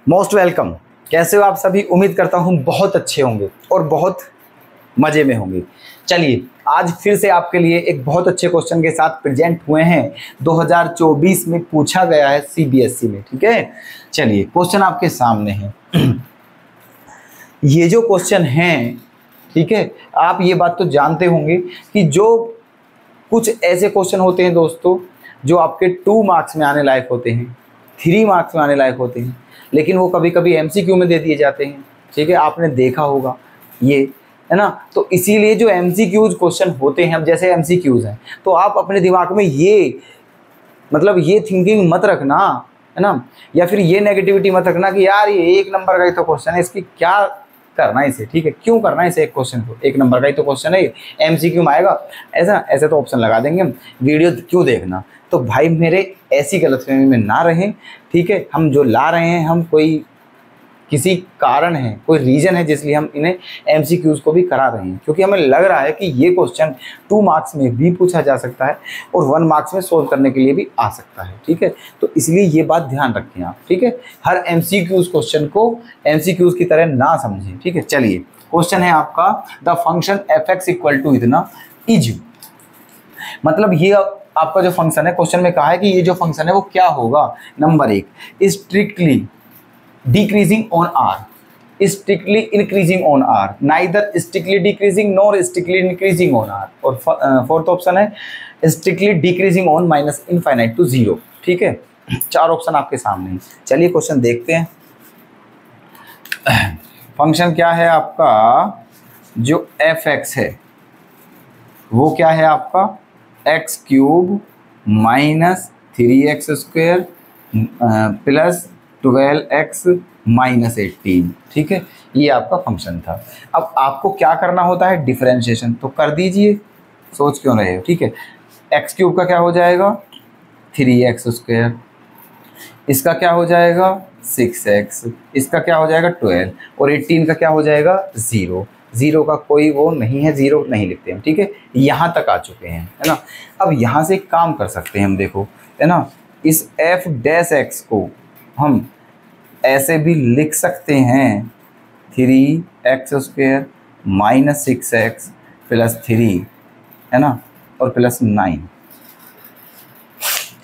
Most welcome. कैसे हो आप सभी? उम्मीद करता हूँ बहुत अच्छे होंगे और बहुत मज़े में होंगे। चलिए आज फिर से आपके लिए एक बहुत अच्छे क्वेश्चन के साथ प्रेजेंट हुए हैं। 2024 में पूछा गया है सीबीएसई में। ठीक है, चलिए क्वेश्चन आपके सामने है। ये जो क्वेश्चन है, ठीक है, आप ये बात तो जानते होंगे कि जो कुछ ऐसे क्वेश्चन होते हैं दोस्तों जो आपके 2 मार्क्स में आने लायक होते हैं, 3 मार्क्स में आने लायक होते हैं, लेकिन वो कभी कभी एमसीक्यू में दे दिए जाते हैं। ठीक है, आपने देखा होगा ये, है ना। तो इसीलिए जो एमसीक्यूज क्वेश्चन होते हैं, अब जैसे एमसीक्यूज हैं, तो आप अपने दिमाग में ये मतलब ये थिंकिंग मत रखना, है ना, या फिर ये नेगेटिविटी मत रखना कि यार ये 1 नंबर का ही तो क्वेश्चन है, इसकी क्या करना है इसे। ठीक है, क्यों करना है इसे? एक क्वेश्चन को 1 नंबर का ही तो क्वेश्चन है, एमसीक्यू में आएगा, ऐसा ऐसे तो ऑप्शन लगा देंगे हम, वीडियो क्यों देखना। तो भाई मेरे ऐसी गलतफहमी में ना रहें। ठीक है, हम जो ला रहे हैं, हम कोई किसी कारण है, कोई रीज़न है जिसलिए हम इन्हें एमसीक्यूज़ को भी करा रहे हैं, क्योंकि हमें लग रहा है कि ये क्वेश्चन 2 मार्क्स में भी पूछा जा सकता है और 1 मार्क्स में सोल्व करने के लिए भी आ सकता है। ठीक है, तो इसलिए ये बात ध्यान रखें आप। ठीक है, हर एमसीक्यूज़ क्वेश्चन को एमसीक्यूज़ की तरह ना समझें। ठीक है, चलिए क्वेश्चन है आपका, the function f x equal to इतना इज, मतलब ये आपका जो फंक्शन है, क्वेश्चन में कहा है कि ये जो फंक्शन है वो क्या होगा। Number 1, strictly decreasing on r, strictly increasing on r, neither strictly decreasing nor strictly increasing on r, और फोर्थ ऑप्शन है strictly decreasing on minus infinite to 0। ठीक है, 4 ऑप्शन आपके सामने हैं। चलिए क्वेश्चन देखते हैं। फंक्शन क्या है आपका, जो एफ एक्स है वो क्या है आपका, x cube minus 3x square plus 12x minus 18। ठीक है, ये आपका फंक्शन था। अब आपको क्या करना होता है, डिफरेंशिएशन, तो कर दीजिए, सोच क्यों रहे हो। ठीक है, एक्स क्यूब का क्या हो जाएगा 3x स्क्वायर, इसका क्या हो जाएगा 6x, इसका क्या हो जाएगा 12, और 18 का क्या हो जाएगा 0। 0 का कोई वो नहीं है, 0 नहीं लिखते हैं। ठीक है, यहाँ तक आ चुके हैं, है ना। अब यहाँ से एक काम कर सकते हैं हम, देखो, है ना, इस f डैश x को हम ऐसे भी लिख सकते हैं 3x square minus 6x plus 3, है ना, और प्लस 9।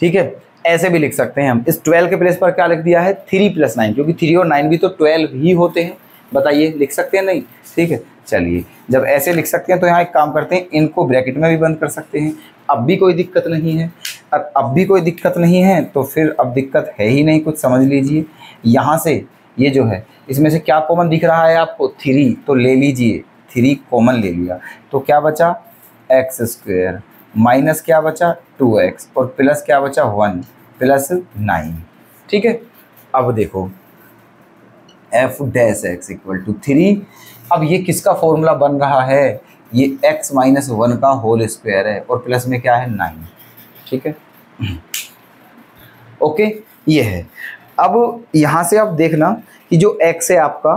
ठीक है, ऐसे भी लिख सकते हैं हम। इस 12 के प्लेस पर क्या लिख दिया है 3 प्लस 9, क्योंकि 3 और 9 भी तो 12 ही होते हैं। बताइए, लिख सकते हैं नहीं? ठीक है, चलिए जब ऐसे लिख सकते हैं तो यहाँ एक काम करते हैं, इनको ब्रैकेट में भी बंद कर सकते हैं। अब भी कोई दिक्कत नहीं है, अब भी कोई दिक्कत नहीं है, तो फिर अब दिक्कत है ही नहीं, कुछ समझ लीजिए। यहाँ से ये जो है, इसमें से क्या कॉमन दिख रहा है आपको 3, तो ले लीजिए, 3 कॉमन ले लिया, तो क्या बचा एक्स स्क्वायर माइनस क्या बचा 2x, और प्लस क्या बचा 1 प्लस 9। ठीक है, अब देखो f dash x equal to 3। अब ये किसका फॉर्मूला बन रहा है, ये x माइनस 1 का होल स्क्वायर है, और प्लस में क्या है 9। ठीक है, ओके, ये है। अब यहाँ से आप देखना कि जो x है आपका,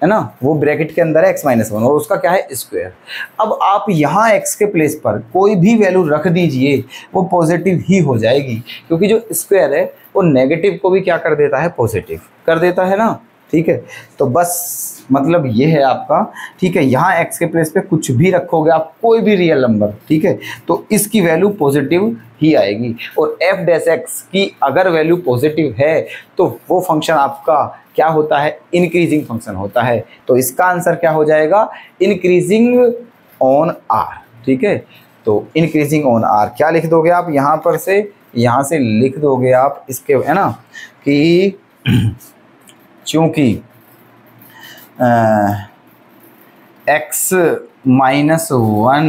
है ना, वो ब्रैकेट के अंदर है x माइनस 1, और उसका क्या है स्क्वायर। अब आप यहाँ x के प्लेस पर कोई भी वैल्यू रख दीजिए, वो पॉजिटिव ही हो जाएगी, क्योंकि जो स्क्वायर है वो नेगेटिव को भी क्या कर देता है, पॉजिटिव कर देता है ना। ठीक है, तो बस मतलब ये है आपका। ठीक है, यहाँ x के प्लेस पे कुछ भी रखोगे आप, कोई भी रियल नंबर, ठीक है, तो इसकी वैल्यू पॉजिटिव ही आएगी। और f डैश x की अगर वैल्यू पॉजिटिव है तो वो फंक्शन आपका क्या होता है, इंक्रीजिंग फंक्शन होता है। तो इसका आंसर क्या हो जाएगा, इंक्रीजिंग ऑन r। ठीक है, तो इंक्रीजिंग ऑन r क्या लिख दोगे आप, यहाँ पर से, यहाँ से लिख दोगे आप इसके, है ना, कि चूँकि x माइनस 1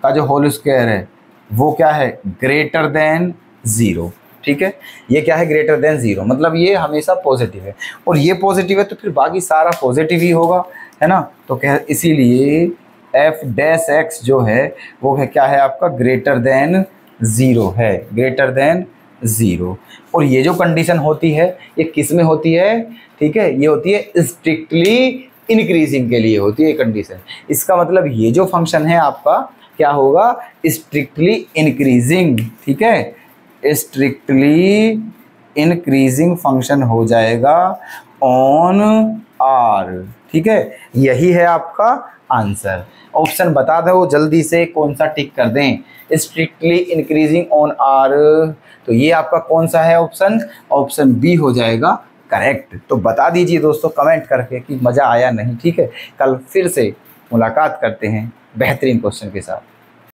का जो होल स्क्वायर है वो क्या है, ग्रेटर देन 0। ठीक है, ये क्या है, ग्रेटर देन 0, मतलब ये हमेशा पॉजिटिव है, और ये पॉजिटिव है तो फिर बाकी सारा पॉजिटिव ही होगा, है ना। तो क्या, इसीलिए f डैश x जो है वो है क्या है आपका, ग्रेटर देन 0 है, ग्रेटर देन 0। और ये जो कंडीशन होती है ये किस में होती है, ठीक है, ये होती है स्ट्रिक्टली इंक्रीजिंग के लिए होती है कंडीशन। इसका मतलब ये जो फंक्शन है आपका क्या होगा, स्ट्रिक्टली इंक्रीजिंग। ठीक है, स्ट्रिक्टली इंक्रीजिंग फंक्शन हो जाएगा ऑन आर। ठीक है, यही है आपका आंसर। ऑप्शन बता दो जल्दी से, कौन सा टिक कर दें? स्ट्रिक्टली इंक्रीजिंग ऑन आर, तो ये आपका कौन सा है ऑप्शन? ऑप्शन बी हो जाएगा करेक्ट। तो बता दीजिए दोस्तों कमेंट करके कि मज़ा आया नहीं। ठीक है, कल फिर से मुलाकात करते हैं बेहतरीन क्वेश्चन के साथ।